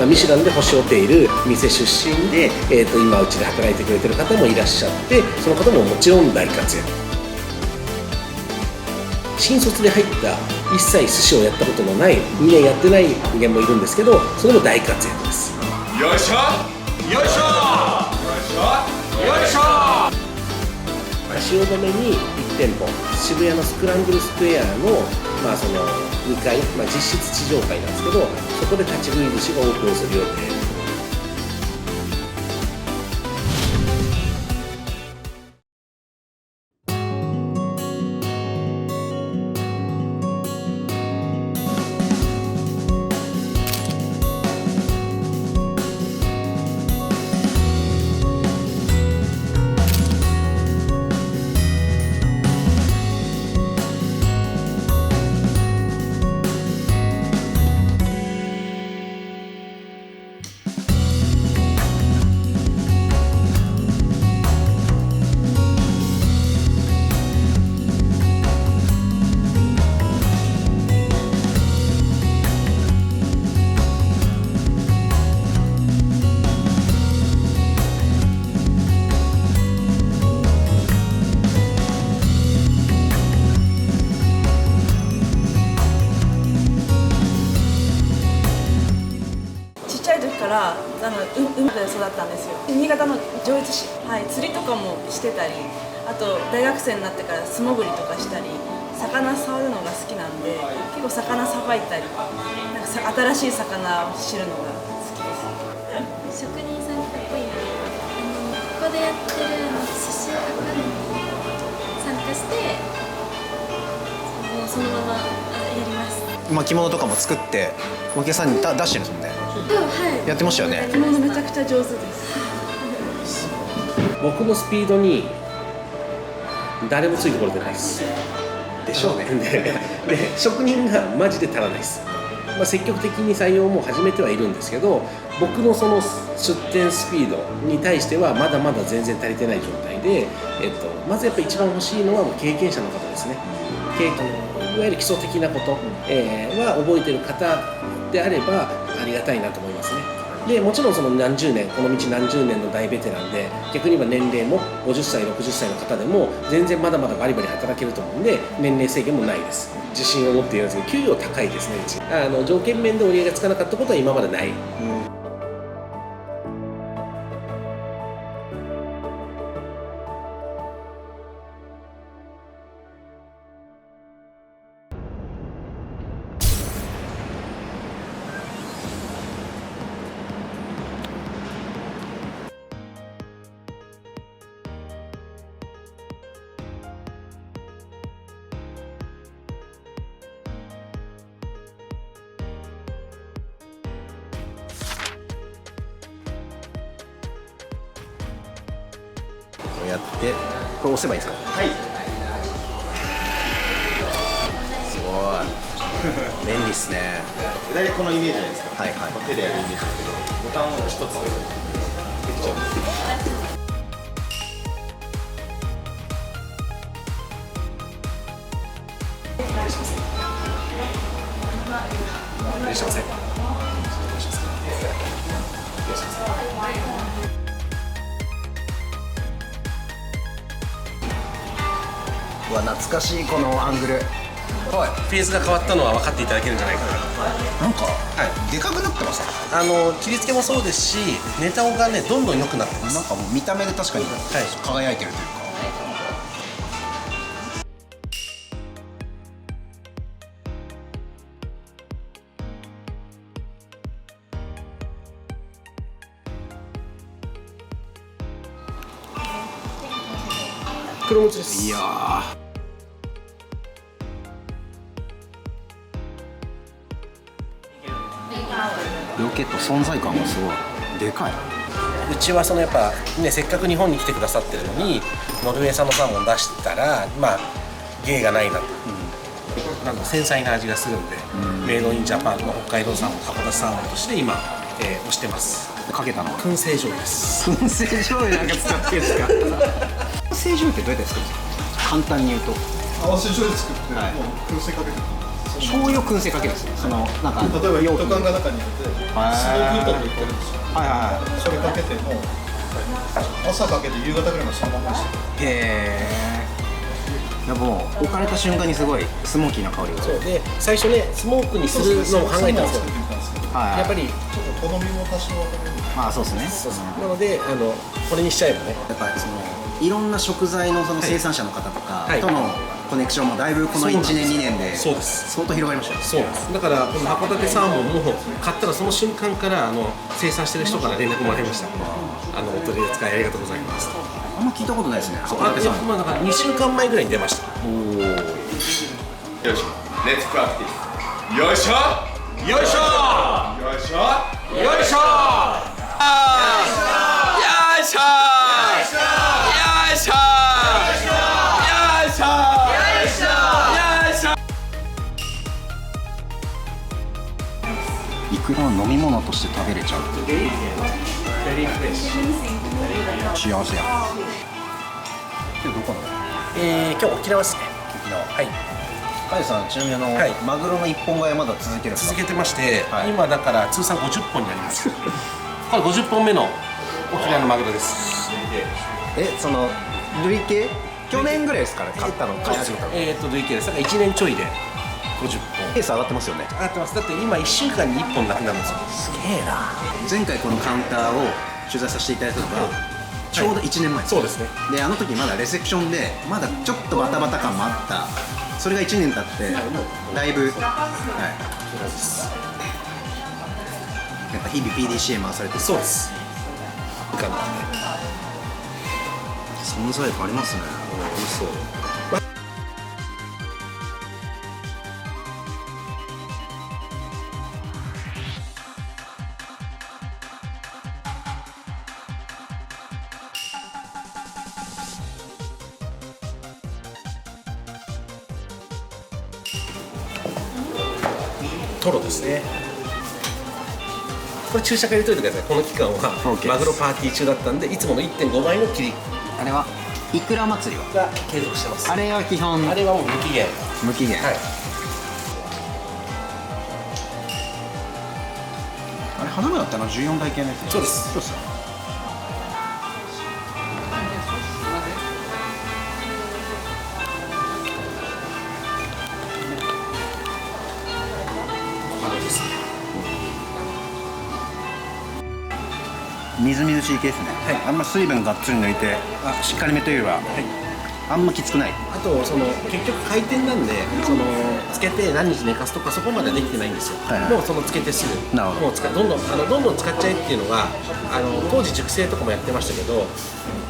ミシュランで星を得ている店出身で、今うちで働いてくれてる方もいらっしゃって、その方ももちろん大活躍。新卒で入った一切寿司をやったことのない2年やってない人間もいるんですけど、それも大活躍です。よいしょよいしょよいしょよいしょ。汐留に1店舗、渋谷のスクランブルスクエアの、その2階、実質地上階なんですけど、そこで立ち食い寿司がオープンする予定。から海で育ったんですよ。新潟の上越市、釣りとかもしてたり、あと大学生になってから素潜りとかしたり、魚触るのが好きなんで、結構魚さばいたり、新しい魚を知るのが好きです。職人さんかっこいいな。ここでやってる寿司アカデミーに参加して、そのままやります。巻物とかも作ってお客さんに出してるんですもんね。はい。やってましたよね。巻物めちゃくちゃ上手です。僕のスピードに誰もついてこれてないです。でしょうね。で職人がマジで足らないです。積極的に採用も始めてはいるんですけど、僕のその出店スピードに対してはまだまだ全然足りてない状態で、まずやっぱり一番欲しいのは経験者の方ですね。いわゆる基礎的なこと、は覚えてる方であればありがたいなと思いますね。でもちろんそのこの道何十年の大ベテランで、逆に言えば年齢も50歳60歳の方でも全然まだまだバリバリ働けると思うんで、年齢制限もないです。自信を持っているんですけど、給与高いですね。うち条件面で折り合いがつかなかったことは今までない。こうやってこれ押せばいいですか。はい。すごい便利っすね。大体このイメージじゃないですか。はいはい。手でやるイメージですけど、ボタンを一つできちゃうんです。いらっしゃいませ。うわ懐かしいこのアングル。フェーズが変わったのは分かっていただけるんじゃないかな。なんか、でかくなってます。切り付けもそうですし、ネタがねどんどん良くなってます。なんかもう見た目で確かに輝いてるというか。黒餅です。いやー。ロケット存在感がすごいでかい。うちはやっぱね、せっかく日本に来てくださってるのにノルウェー産のサーモン出したら芸がないなと、なんか繊細な味がするんで、メイドインジャパンの北海道産函館サーモンとして今、推してます。かけたのは燻製醤油です。燻製醤油なんか使ってるんですか。燻製醤油ってどうやって作るんですか。簡単に言うと合わせ醤油作って、もう燻製かけてる。醤油を燻製かけるんですよ。そのなんか例えば容器土管が中に入れてスノーフードって言ってるんですよ。はいはそれかけても朝かけて夕方ぐらいまでそのままにしてい。へえ。いやもう置かれた瞬間にすごいスモーキーな香りが。そうで最初ねスモークにするのも考えたんですよ。作ってみたんですけど、はい。やっぱりちょっと好みも多少分かれる。まあそうですね。なのでこれにしちゃえばね。やっぱりそのいろんな食材のその生産者の方とかはいとのコネクションもだいぶこの1年2年でそうです相当広がりましたよ。そうなんです。だからこの函館サーモンも買ったらその瞬間から生産してる人から連絡もらいました。お取り扱いありがとうございます。あんま聞いたことないですね。そう函館さん。まあだから2週間前ぐらいに出ました。よいしょ。レッツプラクティス。よいしょ。よいしょ。よいしょ。よいしょ。よいしょ。よいしょ。よいしょ。よいしょ。よいしょ。イクラを飲み物として食べれちゃう。幸せや。今日どこなの？今日沖縄ですね。沖縄。はい。カイさんちなみにはいマグロの一本買いはまだ続けるんですか？続けてまして、はい今だから通算50本になります。これ50本目の沖縄のマグロです。その累計去年ぐらいですから買ったの買い始めたの。累計です。だから1年ちょいで50本。ペース上がってますよね。上がってます。だって今1週間に1本なくなるんですよ。すげえな。前回このカウンターを取材させていただいたのがちょうど1年前。そうですね。であの時まだレセプションでまだちょっとバタバタ感もあった。それが1年経ってだいぶ、そうです。やっぱ日々 PDCA 回されてる。そうです。いかんなんで。存在感ありますね。美味しそう。トロですね。これ注射入れといてください。この期間は OK ですマグロパーティー中だったんでいつもの 1.5 倍の切りあれはイクラ祭りはが継続してます。あれは基本あれはもう無期限。無期限。はい。あれ花村って14台系のやつ。そうです。そうですよ。みずみずしい系ですね。はいあんま水分がっつり抜いてしっかりめというよりは、あんまきつくない。あと結局回転なんでつけて何日寝かすとかそこまでできてないんですよ。はいはいもうつけてすぐなるほどもうどんどん使っちゃえっていうのが当時熟成とかもやってましたけど、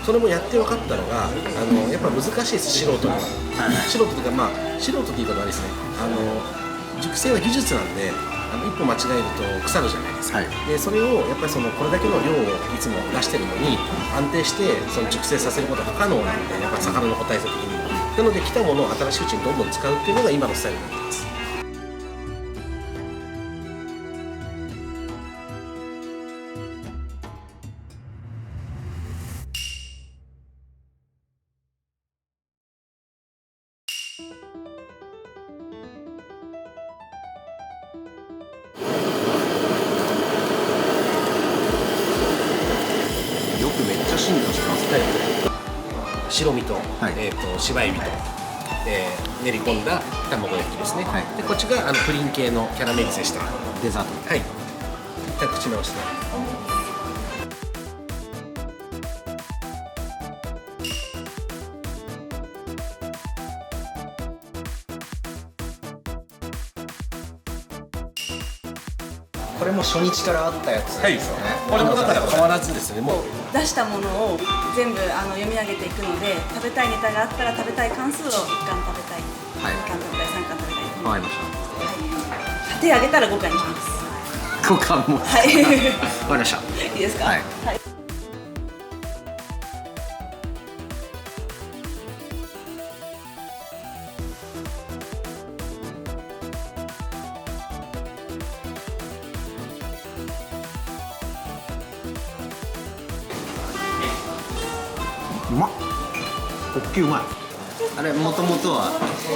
それもやって分かったのがやっぱ難しいです素人には。素人というか素人って言い方はあれですね。熟成は技術なんで一歩間違えると腐るじゃないですか。はいでそれをやっぱりこれだけの量をいつも出してるのに安定して熟成させることは不可能なんで、やっぱり魚の個体差的に。なので来たものを新しいうちにどんどん使うっていうのが今のスタイルになってます。よくめっちゃ進化してますね。白身と、はい芝エビと、練り込んだ卵焼きですね。はいでこっちがプリン系のキャラメリゼした。はデザート。い。一口直して。これも初日からあったやつですよね。これもだから変わらずですね。もう出したものを全部読み上げていくので、食べたいネタがあったら食べたい関数を1貫食べたい、はい2貫食べたい、3貫食べたい、わかりまし手挙げたら5貫にします。た。5貫も。はいわかりました。いいですか？はいうまっ。ホッキうまい。あれもともとは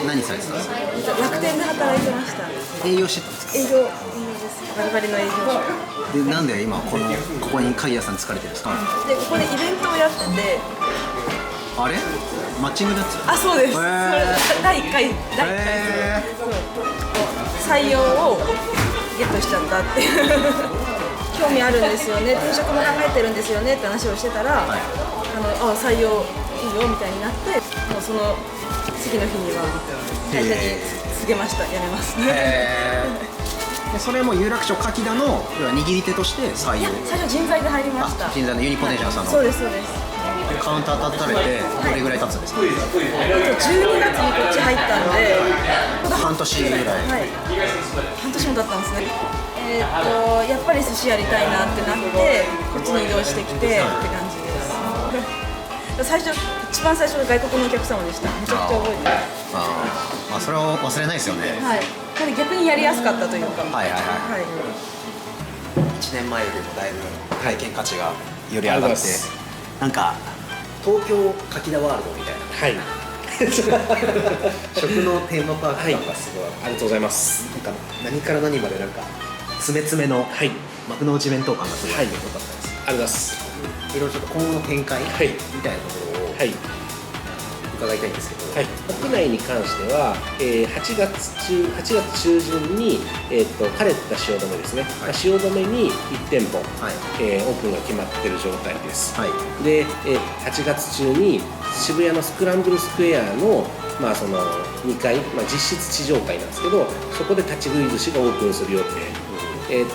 何されてたんですか？楽天で働いてました。営業してたんですか？営業ですバリバリの営業職で、なんで今ここに鍵屋さん疲れてるんですか？で、ここでイベントをやってて、あれマッチングだっつあ、そうです、それ第1回そう採用をゲットしちゃったっていう興味あるんですよね、転職も考えてるんですよねって話をしてたら、採用いいよみたいになって、もうその次の日には会社に告げました、辞めますで、それも有楽町柿田の要は握り手として採用。最初人材で入りました。人材のユニポテンシャンさんのそうですそうです。カウンター立たれてどれぐらい経つんですか？12月にこっち入ったんで半年ぐらい。はい、半年も経ったんですね。やっぱり寿司やりたいなってなってこっちに移動してきてって感じです。一番最初は外国のお客様でした。めちゃくちゃ覚えてる。まあそれを忘れないですよね。はい。なんで逆にやりやすかったというか。はい。1年前よりもだいぶ体験価値がより上がって、なんか東京柿田ワールドみたいな。はい食のテーマパーク感がすごい、ありがとうございます。なんか何から何までなんか詰め詰めの幕の内弁当感がすごい良かったです。ありがとうございます。いろいろちょっと今後の展開みたいなところを伺いたいんですけど、国内に関しては、8月中旬に、カレッタ汐留ですね、汐留に1店舗、オープンが決まっている状態です。で、8月中に渋谷のスクランブルスクエアの、その2階、実質地上階なんですけど、そこで立ち食い寿司がオープンする予定。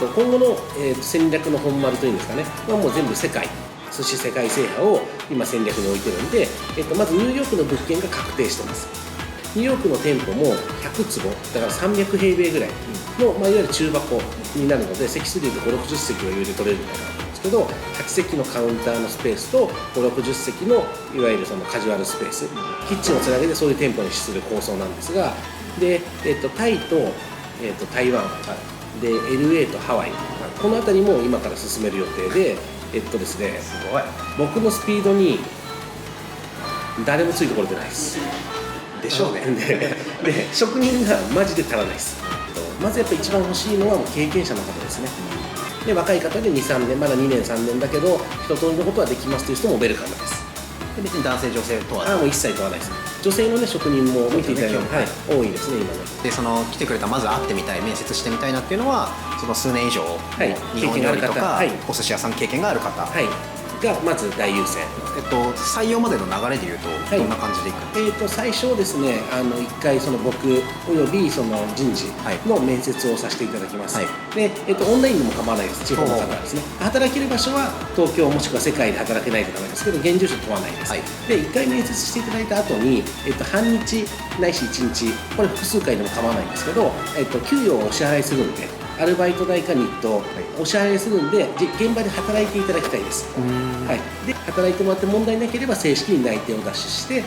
今後の、戦略の本丸というんですかね、もう全部世界寿司世界制覇を今戦略に置いてるんで、まずニューヨークの物件が確定してます。ニューヨークの店舗も100坪だから300平米ぐらいの、いわゆる中箱になるので、席数でいうと5、60席を余裕で取れるみたいなわけですけど、8席のカウンターのスペースと5、60席のいわゆるそのカジュアルスペース、キッチンをつなげてそういう店舗にする構想なんですが、で、タイと、台湾で LA とハワイ、この辺りも今から進める予定で、ですね、僕のスピードに誰もついてこれてないですでしょうね。で職人がマジで足らないです。まずやっぱ一番欲しいのはもう経験者の方ですね。で若い方で 2,3 年まだ2年3年だけど一通りのことはできますという人もウェルカムです。で別に男性女性問わず、もう一切問わないです。女性の、職人も見ていただいて、多いですね今ね。でその来てくれたまず会ってみたい、面接してみたいなっていうのはその数年以上、日本料理とか、お寿司屋さん経験がある方、がまず大優先。採用までの流れでいうとどんな感じでいく？最初ですね、1回その僕およびその人事の面接をさせていただきます。で、オンラインでも構わないです。地方の方はですね、働ける場所は東京もしくは世界で働けないとダメですけど、現住所問わないです。で、1回面接していただいた後に、半日ないし1日、これ複数回でも構わないんですけど、給与をお支払いするんで、アルバイト代か日当お支払いするんで、現場で働いていただきたいです。で働いてもらって問題なければ正式に内定を出しして、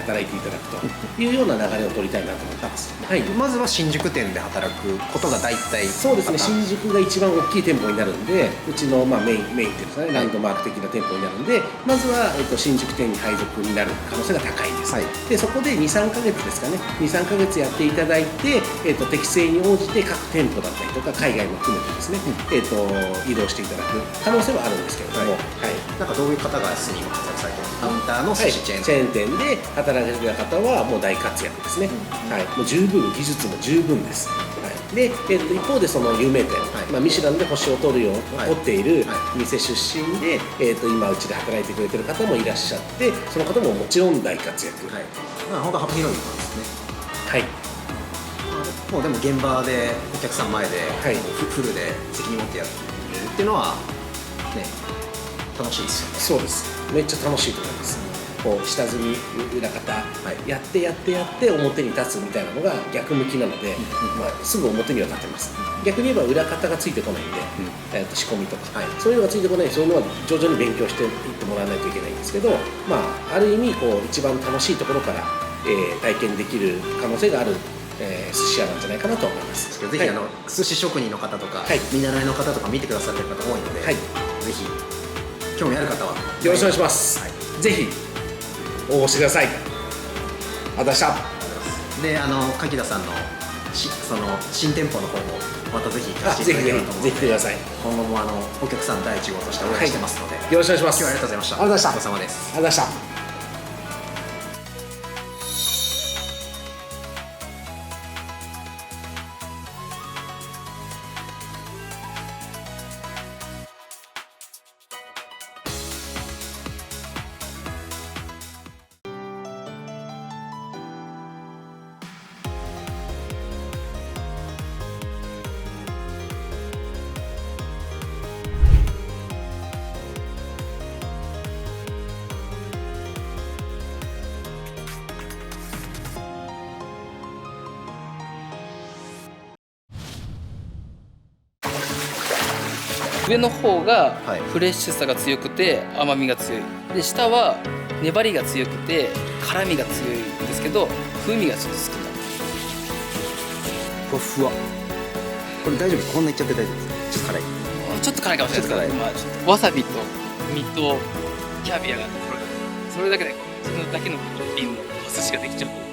働いていただくというような流れを取りたいなと思ってます。まずは新宿店で働くことが大体。そうですね、新宿が一番大きい店舗になるんで、うちのメインっていうんですかね、ランドマーク的な店舗になるんで、まずは、新宿店に配属になる可能性が高いです。でそこで 2,3 ヶ月ですかね、2,3 ヶ月やっていただいて、適正に応じて各店舗だったりとか海外も含めてですね、移動していただく可能性はあるんですけれども、なんかどういう方がすでに活躍されてるカウンターの寿司チェーン店で働かれてる方はもう大活躍ですね。もう十分技術も十分です。で、一方でその有名店、ミシュランで星を取っている店出身で、今うちで働いてくれてる方もいらっしゃって、その方ももちろん大活躍。本当幅広いんですね。もうでも現場でお客さん前で、フルで責任持ってやるっていうのはね、楽しいですよね。そうです。めっちゃ楽しいと思います。こう下積み裏方、やって表に立つみたいなのが逆向きなので、すぐ表には立てます。逆に言えば裏方がついてこないんで、仕込みとか、そういうのがついてこない、そういうのは徐々に勉強していってもらわないといけないんですけど、ある意味こう一番楽しいところから、体験できる可能性がある寿司屋なんじゃないかなと思います。ぜひ寿司職人の方とか、見習いの方とか見てくださってる方多いので、ぜひ興味ある方はよろしくお願いします。ぜひ応募してください。あざしたで柿田さんのその新店舗の方もまたぜひ行かあせていただぜひぜひければと思うので、ぜひ来てください。今後もお客さん第1号として応援してますので、よろしくお願いします。今日はありがとうございました。ありがとうございました。ごちそうさまです。ありがとうございました。上の方がはいフレッシュさが強くて甘みが強いで、下は粘りが強くて辛みが強いんですけど風味がちょっと少ない。ふわふわ。これ大丈夫？こんな言っちゃって大丈夫ですか？ちょっと辛い。ちょっと辛いかもしれないですけど、ちょっと辛いまあ、ちょっとわさびと身とキャビアがそれだけで自分だけの一品のお寿司ができちゃう。